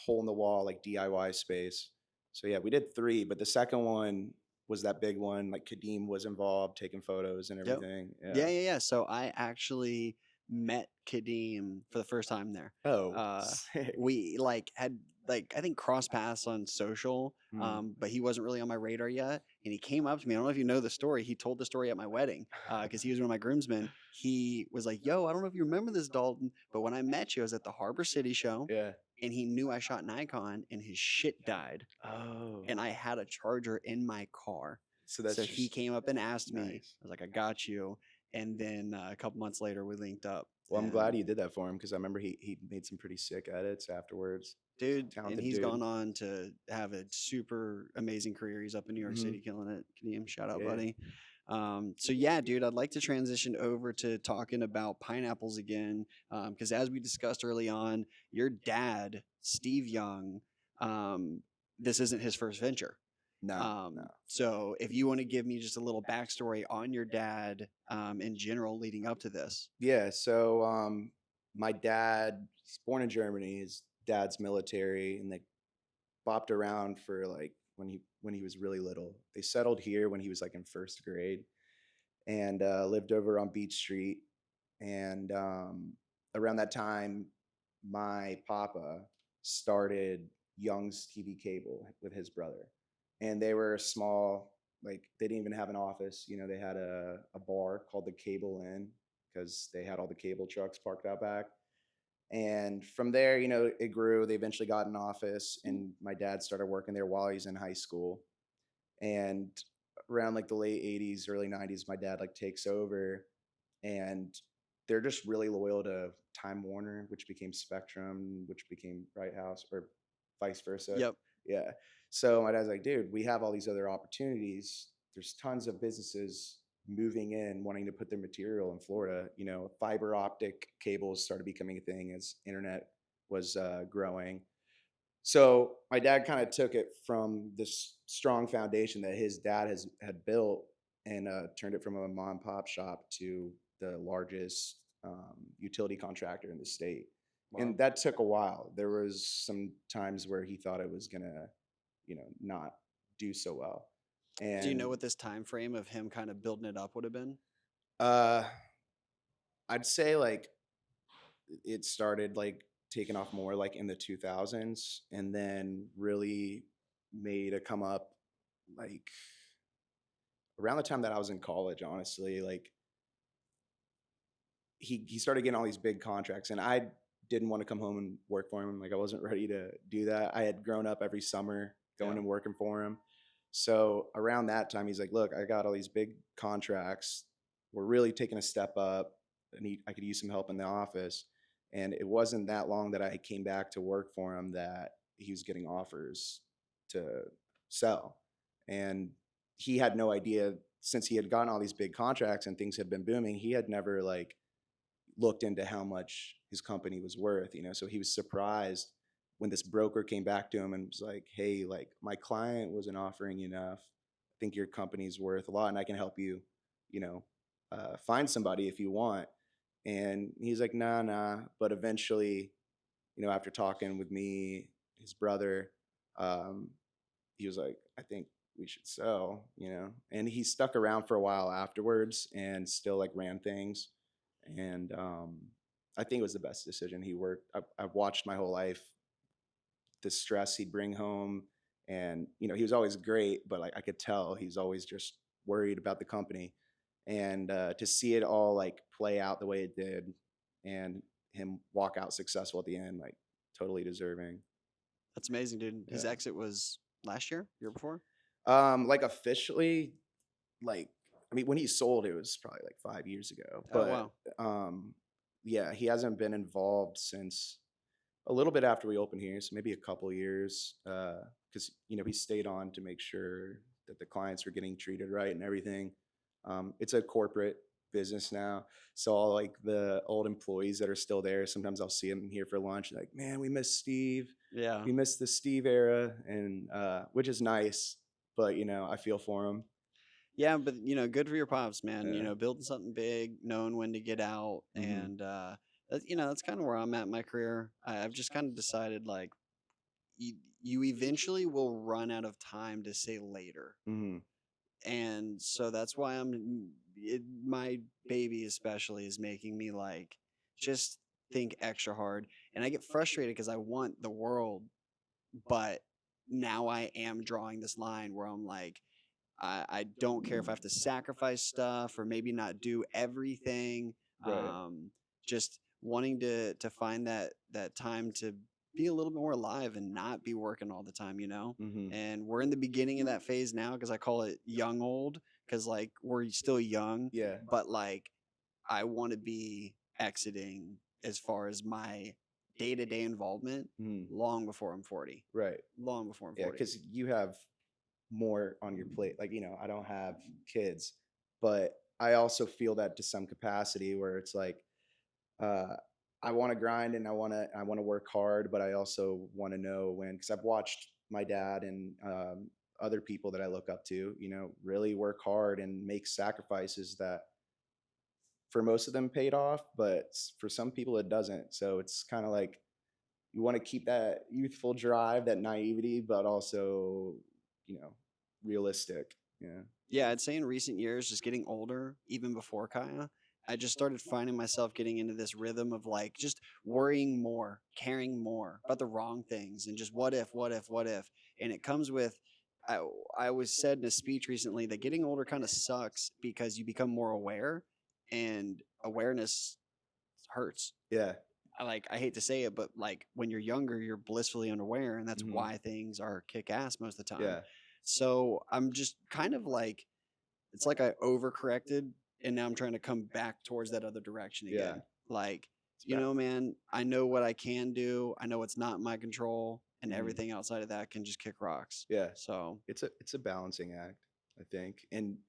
hole in the wall, like DIY space. So yeah, we did three, but the second one was that big one. Like Kadeem was involved, taking photos and Yep. everything. Yeah. Yeah, yeah, yeah. So I actually met Kadeem for the first time there. Oh, Uh, sick. we like had like I think cross paths on social, Mm. but he wasn't really on my radar yet. And he came up to me. I don't know if you know the story. He told the story at my wedding because he was one of my groomsmen. He was like, "Yo, I don't know if you remember this, Dalton, but when I met you, I was at the Harbor City show, Yeah. and he knew I shot Nikon, and his shit died, Oh, and I had a charger in my car." so that's So he just came up and asked me. nice. I was like, "I got you." And then a couple months later, we linked up. Well, I'm glad And you did that for him because I remember he made some pretty sick edits afterwards. He's a dude, and talented he's dude. gone on to have a super amazing career. He's up in New York Hmm. City, killing it. Kadeem, shout out, Yeah. buddy. So yeah, dude, I'd like to transition over to talking about pineapples again, because as we discussed early on, your dad, Steve Young, um, this isn't his first venture. No, no. So if you want to give me just a little backstory on your dad, in general, leading up to this. Yeah. So my dad, he's born in Germany. His dad's military, and they bopped around for like when he was really little. They settled here when he was like in first grade, and lived over on Beach Street. And around that time, my papa started Young's TV Cable with his brother, and they were small. Like they didn't even have an office. They had a bar called the Cable Inn because they had all the cable trucks parked out back. And from there, it grew. They eventually got an office, and my dad started working there while he's in high school. And around like the late 80s, early 90s, my dad like takes over, and they're just really loyal to Time Warner, which became Spectrum, which became Bright House, or vice versa. Yep. Yeah. So my dad's like, dude, we have all these other opportunities. There's tons of businesses moving in, wanting to put their material in Florida. Fiber optic cables started becoming a thing as internet was growing. So my dad kind of took it from this strong foundation that his dad had built, and turned it from a mom and pop shop to the largest utility contractor in the state. And Wow. that took a while. There was some times where he thought it was gonna, not do so well. Do you know And what this time frame of him kind of building it up would have been? uh, I'd say like it started like taking off more like in the 2000s, and then really made a come up like around the time that I was in college, honestly. Like he started getting all these big contracts, and I didn't want to come home and work for him. Like I wasn't ready to do that. I had grown up every summer going Yeah. and working for him. So around that time, he's like, "Look, I got all these big contracts. We're really taking a step up. I could use some help in the office." And it wasn't that long that I came back to work for him that he was getting offers to sell. And he had no idea, since he had gotten all these big contracts and things had been booming, he had never like looked into how much his company was worth. So he was surprised when this broker came back to him and was like, "Hey, like my client wasn't offering enough. I think your company's worth a lot, and I can help you, you know, find somebody if you want." And he's like, "Nah, nah." But eventually, after talking with me, his brother, um, he was like, "I think we should sell." And he stuck around for a while afterwards and still like ran things. And I think it was the best decision. I've watched my whole life the stress he'd bring home, and he was always great, but like I could tell he's always just worried about the company. And to see it all like play out the way it did, and him walk out successful at the end, like totally deserving. That's amazing, dude. His Yeah. exit was last year, year before. Like officially, like I mean, when he sold, it was probably like 5 years ago. Oh But wow. um, yeah, he hasn't been involved since a little bit after we opened here, so maybe a couple years. Because he stayed on to make sure that the clients were getting treated right and everything. It's a corporate business now, so all like the old employees that are still there, sometimes I'll see them here for lunch. Like, man, we miss Steve. Yeah. We miss the Steve era, and which is nice. But I feel for him. Yeah, but good for your pops, man. Yeah. Building something big, knowing when to get out, Hmm. and that's kind of where I'm at in my career. I've just kind of decided like you eventually will run out of time to say later, Hmm. and so that's why my baby especially is making me like just think extra hard, and I get frustrated because I want the world, but now I am drawing this line where I'm like I don't care if I have to sacrifice stuff or maybe not do everything. Right. Just wanting to find that time to be a little bit more alive and not be working all the time. Hmm. And we're in the beginning of that phase now because I call it young old because like we're still young, Yeah. but like I want to be exiting as far as my day to day involvement Hmm. long before I'm 40. Right. Long before I'm Yeah, 40. because you have more on your plate. Like, I don't have kids, but I also feel that to some capacity where it's like, uh, I want to grind, and I want to work hard, but I also want to know when, because I've watched my dad and other people that I look up to, really work hard and make sacrifices that for most of them paid off, but for some people it doesn't. So it's kind of like you want to keep that youthful drive, that naivety, but also, you know, realistic. Yeah. Yeah, I'd say in recent years, just getting older, even before Kaya, I just started finding myself getting into this rhythm of like just worrying more, caring more about the wrong things, and just what if, what if, what if. And it comes with, I, I was said in a speech recently that getting older kind of sucks because you become more aware, and awareness hurts. Yeah. I hate to say it, but like when you're younger, you're blissfully unaware, and that's Mhm. why things are kick ass most of the time. Yeah. So I'm just kind of like, it's like I overcorrected, and now I'm trying to come back towards that other direction Yeah. again. Like, It's ba man, I know what I can do. I know what's not in my control, and Mhm. everything outside of that can just kick rocks. Yeah. So It's a balancing act, I think. And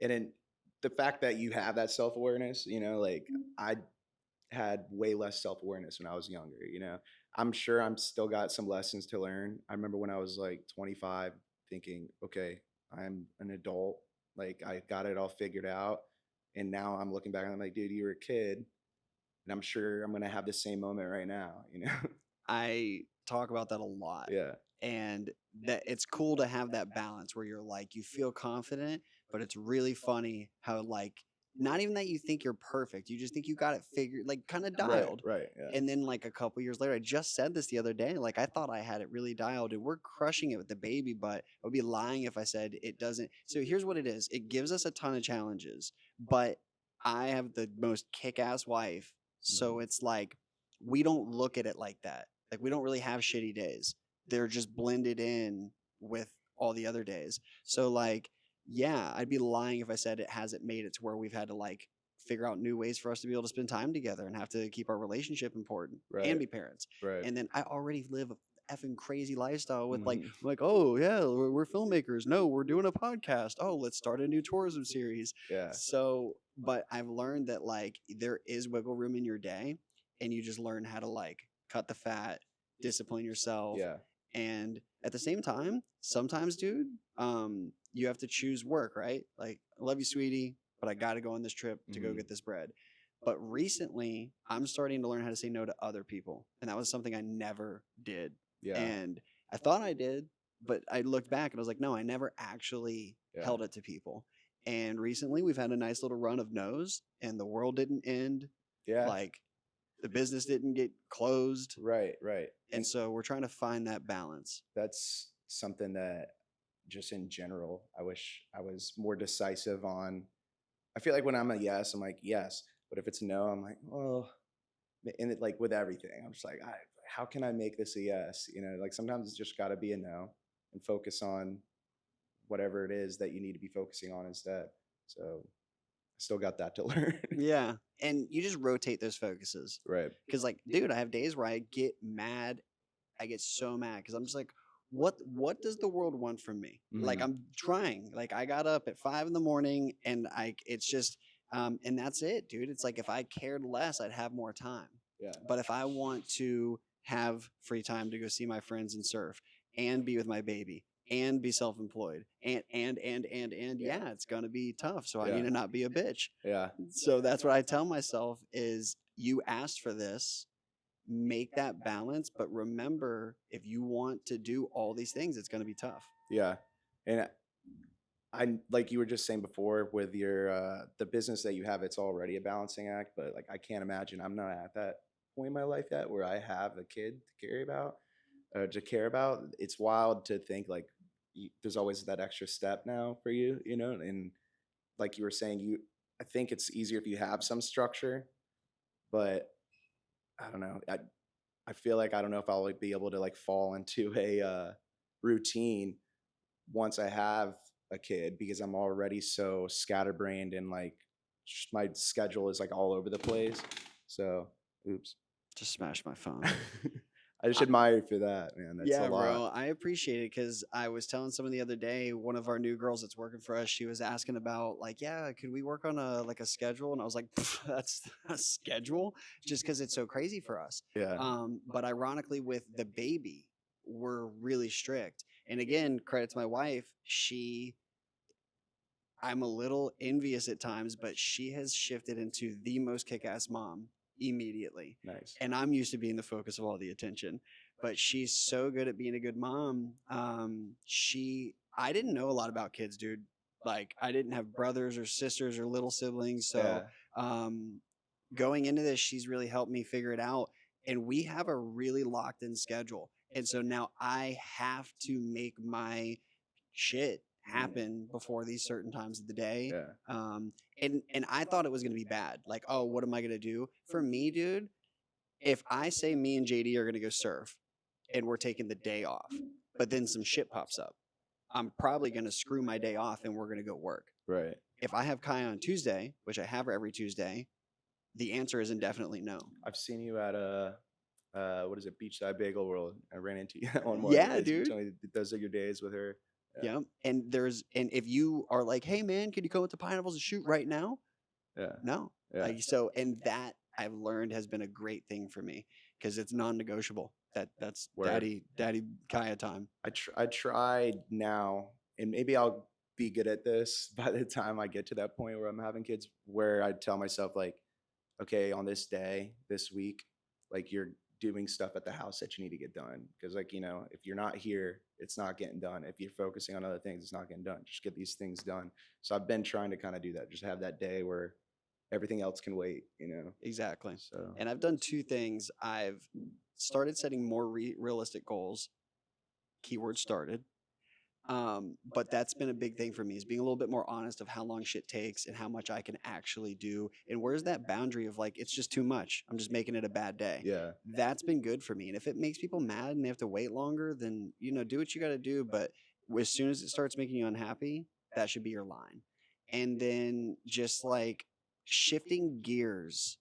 then the fact that you have that self-awareness, like I had way less self-awareness when I was younger, I'm sure I'm still got some lessons to learn. I remember when I was like 25 thinking, okay, I'm an adult, like I got it all figured out. And now I'm looking back and I'm like, dude, you were a kid. And I'm sure I'm gonna have the same moment right now. I talk about that a lot. Yeah. And that it's cool to have that balance where you're like, you feel confident, but it's really funny how, like, not even that you think you're perfect, you just think you got it figured, like, kind of Right, dialed. right. Yeah. And then, like, a couple years later, I just said this the other day, like, I thought I had it really dialed, and we're crushing it with the baby, but I would be lying if I said it doesn't. So here's what it is: it gives us a ton of challenges, but I have the most kick ass wife. Mhm. So it's like, we don't look at it like that. Like, we don't really have shitty days, they're just blended in with all the other days. So like, yeah, I'd be lying if I said it hasn't made it to where we've had to like figure out new ways for us to be able to spend time together and have to keep our relationship important and Right, be parents. right. And then I already live a effing crazy lifestyle with like, Mhm. I'm like, oh yeah, we're filmmakers. No, we're doing a podcast. Oh, let's start a new tourism series. Yeah, So, but I've learned that like there is wiggle room in your day, and you just learn how to like cut the fat, discipline yourself, yeah. and at the same time, sometimes, dude, you have to choose work, right? Like, I love you, sweetie, but I got to go on this trip to go Mhm. get this bread. But recently, I'm starting to learn how to say no to other people. And that was something I never did. Yeah, And I thought I did, but I looked back and I was like, no, I never actually yeah. held it to people. And recently, we've had a nice little run of no's, and the world didn't end. Yeah, Like, the business didn't get closed. right, right. And And so we're trying to find that balance. that's something that just in general, I wish I was more decisive on. I feel like when I'm a yes, I'm like, yes. But if it's no, I'm like, well, and it like with everything, I'm just like, how can I make this a yes? Like sometimes it's just got to be a no and focus on whatever it is that you need to be focusing on instead. So I still got that to learn. Yeah. And you just rotate those focuses. Right. Cause like, dude, I have days where I get mad. I get so mad because I'm just like, what does the world want from me? Like, Hmm. I'm trying. Like, I got up at 5 in the morning, and it's just and that's it, dude. It's like if I cared less, I'd have more time. Yeah. But if I want to have free time to go see my friends and surf and be with my baby and be self-employed and Yeah. yeah, it's gonna be tough. So I need Yeah. to not be a bitch. Yeah. So that's what I tell myself is, you asked for this, make that balance, but remember, if you want to do all these things, it's going to be tough. Yeah. And I like you were just saying before with your the business that you have, it's already a balancing act, but like I can't imagine I'm not at that point in my life yet where I have a kid to care about to care about. It's wild to think like there's always that extra step now for you, and like you were saying, I think it's easier if you have some structure, but I don't know. I feel like I don't know if I'll like, be able to like fall into a routine once I have a kid because I'm already so scatterbrained and like my schedule is like all over the place. So, oops. Just smash my phone. I just admire you for that, man. That's a Yeah, lot. bro. I appreciate it because I was telling someone the other day, one of our new girls that's working for us, she was asking about like, yeah, could we work on a schedule? And I was like, that's a schedule, just because it's so crazy for us. Yeah. But ironically, with the baby, we're really strict. And again, credit to my wife, I'm a little envious at times, but she has shifted into the most kick-ass mom immediately. Nice. And I'm used to being the focus of all the attention. But she's so good at being a good mom. I didn't know a lot about kids, dude. Like, I didn't have brothers or sisters or little siblings. So Yeah. um, going into this, she's really helped me figure it out. And we have a really locked in schedule. And so now I have to make my shit happen before these certain times of the day. Yeah. And I thought it was gonna be bad. Like, oh, what am I gonna do? For me, dude, If I say me and JD are gonna go surf and we're taking the day off, but then some shit pops up, I'm probably gonna screw my day off and we're gonna go work. Right. If I have Kai on Tuesday, which I have her every Tuesday, the answer is indefinitely no. I've seen you at what is it, Beachside Bagel World. I ran into you one morning. Yeah, You dude. told me that those are your days with her. Yeah. Yeah. And if you are like, hey man, can you come up to Pineapples and shoot right now? Yeah. No. Yeah. And that I've learned has been a great thing for me because it's non-negotiable. That's Word. daddy Kaya time. I tried now, and maybe I'll be good at this by the time I get to that point where I'm having kids, where I tell myself like, okay, on this day, this week, like you're doing stuff at the house that you need to get done. Because like, if you're not here, it's not getting done. If you're focusing on other things, it's not getting done. Just get these things done. So I've been trying to kind of do that. Just have that day where everything else can wait. Exactly. So And I've done two things. I've started setting more realistic goals. Keyword started. But that's been a big thing for me is being a little bit more honest of how long shit takes and how much I can actually do. And where's that boundary of like, it's just too much. I'm just making it a bad day. yeah, That's been good for me. And if it makes people mad and they have to wait longer, then, do what you got to do. But as soon as it starts making you unhappy, that should be your line. And then just like shifting gears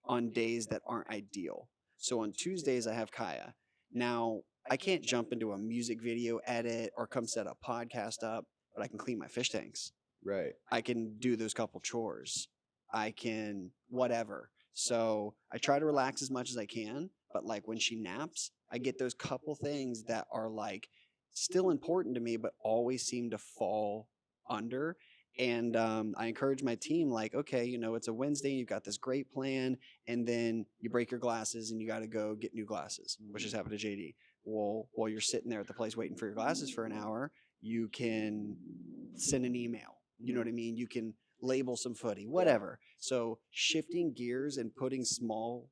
on days that aren't ideal. So on Tuesdays, I have Kaya. Now, I can't jump into a music video edit or come set a podcast up, but I can clean my fish tanks. right. I can do those couple chores. I can whatever. So I try to relax as much as I can, but like when she naps, I get those couple things that are like still important to me, but always seem to fall under. And I encourage my team, like, okay, it's a Wednesday, you've got this great plan, and then you break your glasses and you got to go get new glasses, which has happened to JD. Well, while you're sitting there at the place waiting for your glasses for an hour, you can send an email. You know what I mean? You can label some footy, whatever. So shifting gears and putting small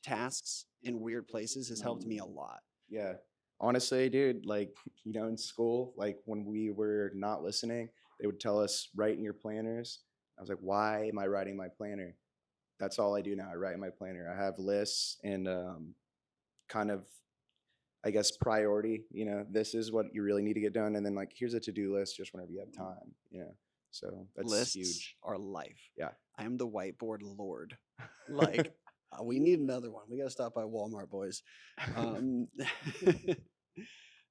tasks in weird places has helped me a lot. Yeah. Honestly, dude, like, in school, like when we were not listening, they would tell us, write in your planners. I was like, why am I writing my planner? That's all I do now. I write in my planner. I have lists and kind of, I guess, priority. This is what you really need to get done. And then, like, here's a to do list just whenever you have time. So that's Lists huge. are life. Yeah. I am the whiteboard lord. Like, we need another one. We got to stop by Walmart, boys.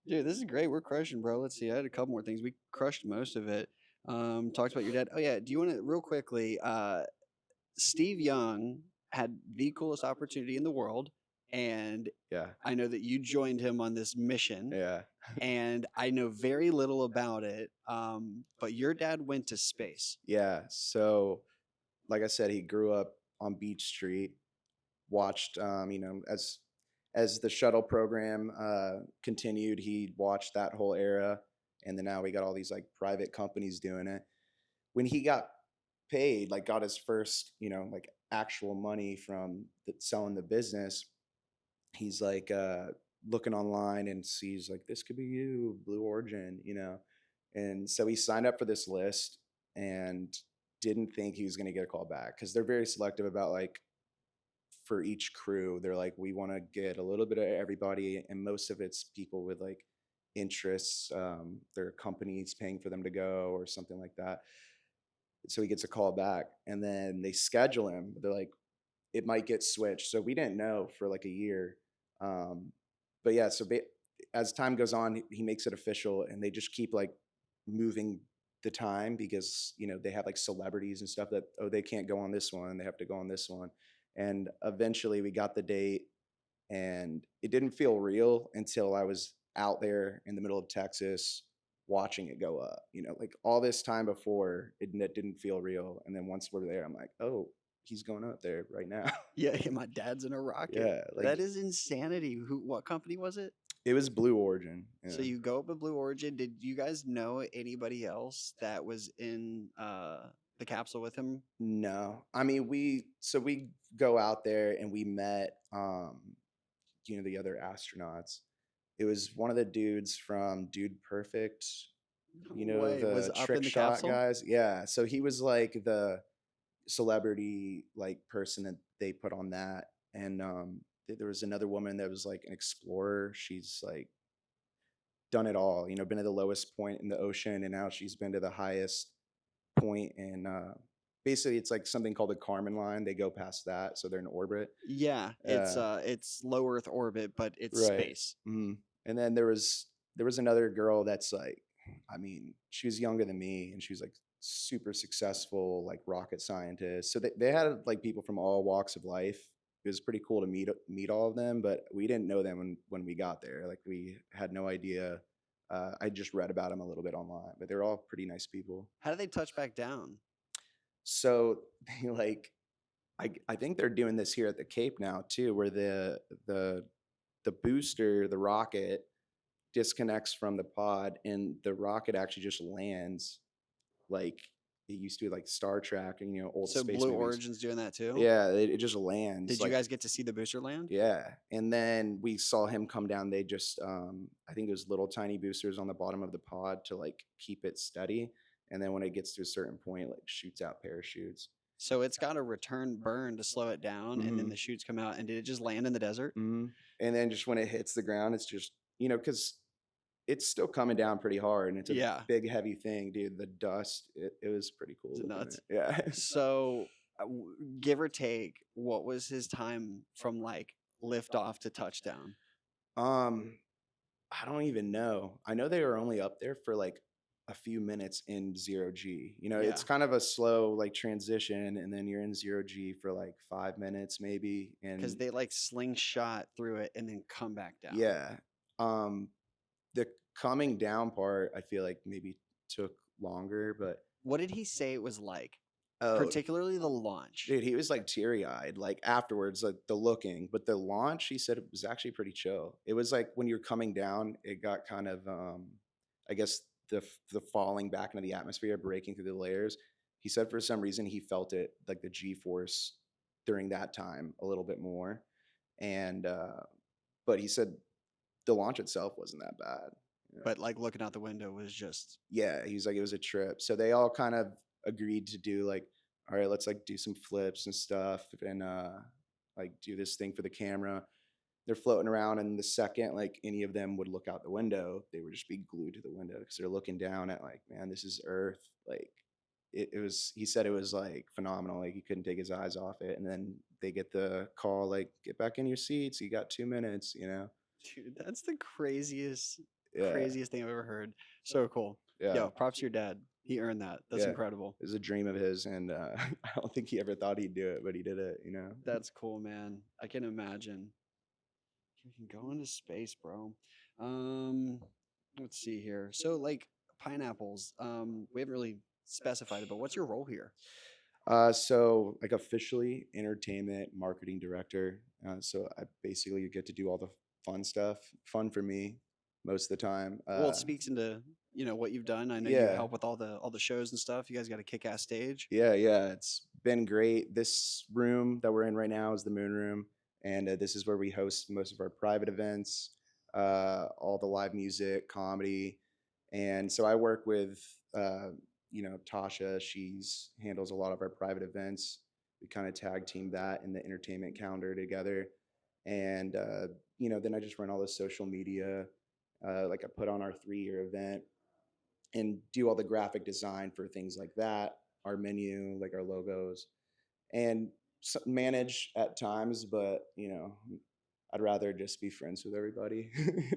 Dude, this is great. We're crushing, bro. Let's see. I had a couple more things. We crushed most of it. Talked about your dad. Oh yeah. Do you want to real quickly? Steve Young had the coolest opportunity in the world, and Yeah. I know that you joined him on this mission. Yeah. And I know very little about it. But your dad went to space. Yeah. So, like I said, he grew up on Beach Street, watched, as the shuttle program continued, he watched that whole era, and then now we got all these like private companies doing it. When he got paid, like got his first, like actual money from selling the business, he's like looking online and sees like this could be you, Blue Origin. And so he signed up for this list and didn't think he was going to get a call back because they're very selective about like for each crew. They're like, we want to get a little bit of everybody, and most of it's people with like interests. Their companies paying for them to go or something like that. So he gets a call back, and then they schedule him. They're like, it might get switched. So we didn't know for like a year. Um, but yeah, so as time goes on, he makes it official, and they just keep like moving the time because they have like celebrities and stuff that they can't go on this one, they have to go on this one. And eventually we got the date, and it didn't feel real until I was out there in the middle of Texas watching it go up. Like all this time before, it didn't feel real, and then once we're there, I'm like, oh, he's going up there right now. Yeah, my dad's in a rocket. Yeah, like That is insanity. What company was it? it was Blue Origin. So you go up with Blue Origin. Did you guys know anybody else that was in the capsule with him? No, I mean we go out there and we met the other astronauts. It was one of the dudes from Dude Perfect, No way. Was the it up trick in the shot capsule? guys. Yeah, so he was like the celebrity like person that they put on that, and there was another woman that was like an explorer. She's like done it all, you know, been to the lowest point in the ocean, and now she's been to the highest point. And basically, it's like something called the Kármán line. They go past that, so they're in orbit. Yeah, Uh, it's low Earth orbit, but it's right. space. And then there was another girl that's like, I mean, she was younger than me, and she was like super successful, like rocket scientist. So they had like people from all walks of life. It was pretty cool to meet all of them, but we didn't know them when we got there. Like we had no idea. I just read about them a little bit online, but they're all pretty nice people. How do they touch back down? So they like I think they're doing this here at the Cape now too, where the the booster, the rocket disconnects from the pod, and the rocket actually just lands like it used to, like Star Trek and old So space Blue movies. Origin's doing that too? Yeah, it just lands Did you like guys get to see the booster land? yeah. And then we saw him come down. They just I think there's little tiny boosters on the bottom of the pod to like keep it steady. And then when it gets to a certain point, like shoots out parachutes. So it's got a return burn to slow it down, and then hmm the shoots come out. And did it just land in the desert? And then just when it hits the ground, it's just because it's still coming down pretty hard, and it's a Yeah. big, heavy thing, dude. The dust, it was pretty cool Is it looking at nuts? it. Yeah. So, give or take, what was his time from like liftoff to touchdown? Um, I don't even know. I know they were only up there for like a few minutes in zero G. Yeah, It's kind of a slow like transition, and then you're in zero G for like 5 minutes maybe. because And they like slingshot through it and then come back down. yeah, um, the coming down part, I feel like maybe took longer, but What did he say it was like? oh, Particularly the launch. dude, he was like teary eyed, like afterwards, like the looking, but the launch, he said it was actually pretty chill. It was like when you're coming down, it got kind of, I guess the falling back into the atmosphere, breaking through the layers. He said for some reason he felt it like the G force during that time a little bit more, and but he said the launch itself wasn't that bad. Yeah. But like looking out the window was just Yeah, he was like it was a trip. So they all kind of agreed to do like, all right, let's like do some flips and stuff and like do this thing for the camera. They're floating around, and the second like any of them would look out the window, they would just be glued to the window because they're looking down at like, man, this is Earth. Like it was he said it was like phenomenal. Like he couldn't take his eyes off it. And then they get the call like, get back in your seats, you got 2 minutes. dude, that's the craziest Yeah. craziest thing I've ever heard. So cool. Yeah. Yo, props to your dad. He earned that. That's Yeah. incredible. It was a dream of his, and I don't think he ever thought he'd do it, but he did it. That's cool, man. I can imagine. You can go into space, bro. Um, let's see here. So like pineapples. We haven't really specified it, but what's your role here? So like officially entertainment marketing director. So I basically get to do all the fun stuff. Fun for me most of the time. Well, it speaks into what you've done. I know you Yeah, help with all the shows and stuff. You guys got a kick-ass stage. yeah. It's been great. This room that we're in right now is the Moon Room, and this is where we host most of our private events, all the live music, comedy, and so I work with Tasha. She's handles a lot of our private events. We kind of tag team that in the entertainment calendar together, and then I just run all the social media. Like I put on our 3-year event and do all the graphic design for things like that, our menu, like our logos, and manage at times, but I'd rather just be friends with everybody.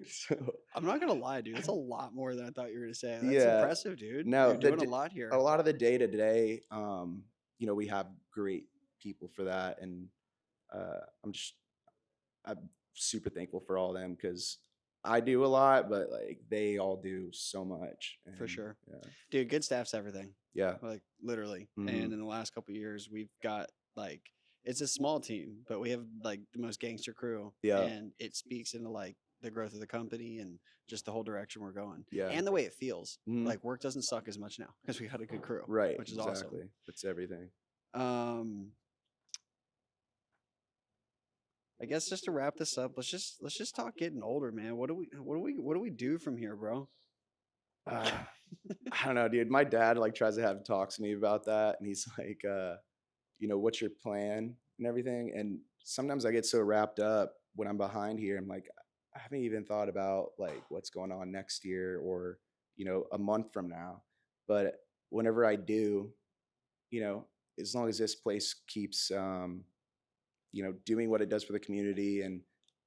So I'm not gonna lie, dude. That's a lot more than I thought you were gonna say. That's yeah, impressive, dude. no, You're doing a lot a here. lot of the day to day, we have great people for that, and I'm just I'm super thankful for all of them because I do a lot, but like they all do so much, For and sure. yeah, Dude, good staff's everything. yeah, Like literally. hmm And in the last couple years, we've got like it's a small team, but we have like the most gangster crew, yeah, and it speaks into like the growth of the company and just the whole direction we're going yeah. and the way it feels. Mhm. Like work doesn't suck as much now because we got a good crew, Right, which is awesome. exactly. That's everything. Um, I guess just to wrap this up, let's just talk getting older, man. What do we do from here, bro? Uh, I don't know, dude. My dad like tries to have talks to me about that, and he's like, what's your plan and everything? And sometimes I get so wrapped up. when I'm behind here, I'm like, I haven't even thought about like what's going on next year or, a month from now. But whenever I do, you know, as long as this place keeps, doing what it does for the community and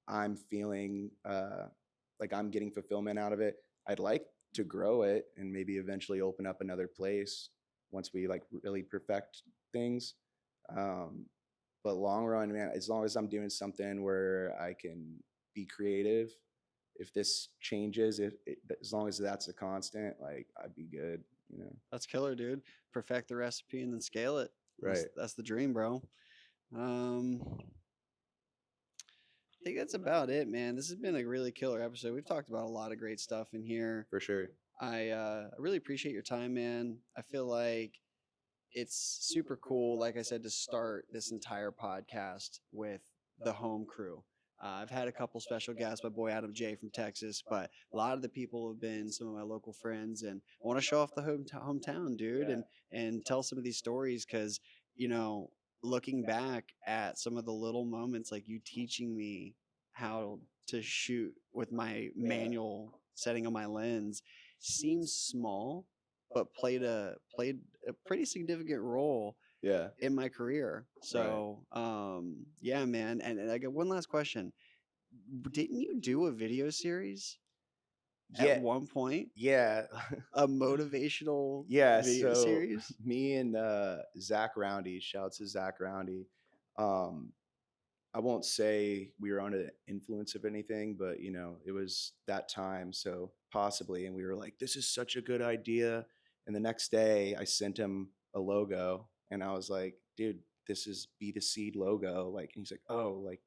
I'm feeling like I'm getting fulfillment out of it, I'd like to grow it and maybe eventually open up another place once we like really perfect things. Um, but long run, man, as long as I'm doing something where I can be creative, if this changes, as long as that's a constant, like I'd be good. That's killer, dude. Perfect the recipe and then scale it. That's Right. that's the dream, bro. Um, I think that's about it, man. This has been a really killer episode. We've talked about a lot of great stuff in here. For sure. I really appreciate your time, man. I feel like it's super cool, like I said, to start this entire podcast with the home crew. I've had a couple special guests, my boy Adam J from Texas, but a lot of the people have been some of my local friends, and I want to show off the hometown, dude, Yeah. and tell some of these stories because you know, looking back at some of the little moments, like you teaching me how to shoot with my manual setting on my lens, seems small, but played a pretty significant role Yeah. in my career. Right. So yeah, man. And I got one last question. Didn't you do a video series at Yeah. one point? Yeah. A motivational Yeah, video so series? me and Zach Roundy, shout out to Zach Roundy. Um, I won't say we were under the influence of anything, but it was that time, so possibly. And we were like, this is such a good idea. And the next day I sent him a logo and I was like, dude, this is Be the Seed logo. Like, and he's like, oh, like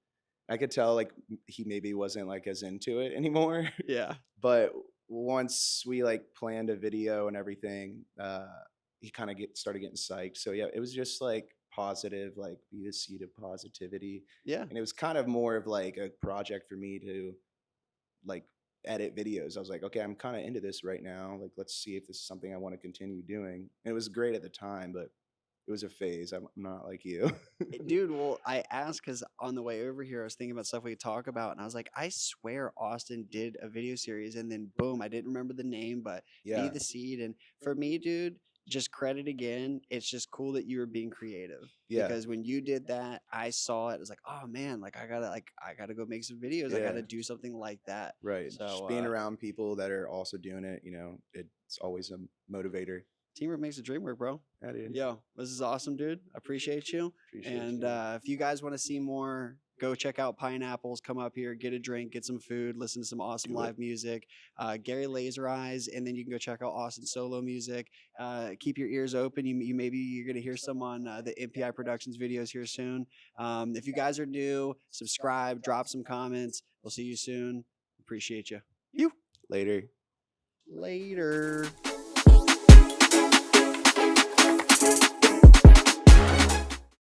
I could tell like he maybe wasn't like as into it anymore. Yeah. But once we like planned a video and everything, he kind of get started getting psyched. So yeah, it was just like positive, like be the seed of positivity. Yeah. And it was kind of more of like a project for me to like edit videos. I was like, okay, I'm kind of into this right now. Like, let's see if this is something I want to continue doing. And it was great at the time, but it was a phase. I'm not like you. Dude, well, I asked because on the way over here, I was thinking about stuff we could talk about, and I was like, I swear Austin did a video series, and then boom, I didn't remember the name, but Be Yeah, the Seed. And for me, dude, just credit again. It's just cool that you were being creative yeah, because when you did that, I saw it. It was like, oh man, like I gotta go make some videos. I yeah. gotta do something like that. Right. Just So being around people that are also doing it, it's always a motivator. teamwork makes the dream work, bro. Yeah, dude. Yo, this is awesome, dude. I appreciate you. Appreciate And you. if you guys want to see more, go check out Pineapples. Come up here, get a drink, get some food, listen to some awesome Do it. live music. Gary Laser Eyes, and then you can go check out Austin solo music. Keep your ears open. You maybe you're gonna hear some on the MPI Productions videos here soon. If you guys are new, subscribe, drop some comments. We'll see you soon. Appreciate you. You Later. later.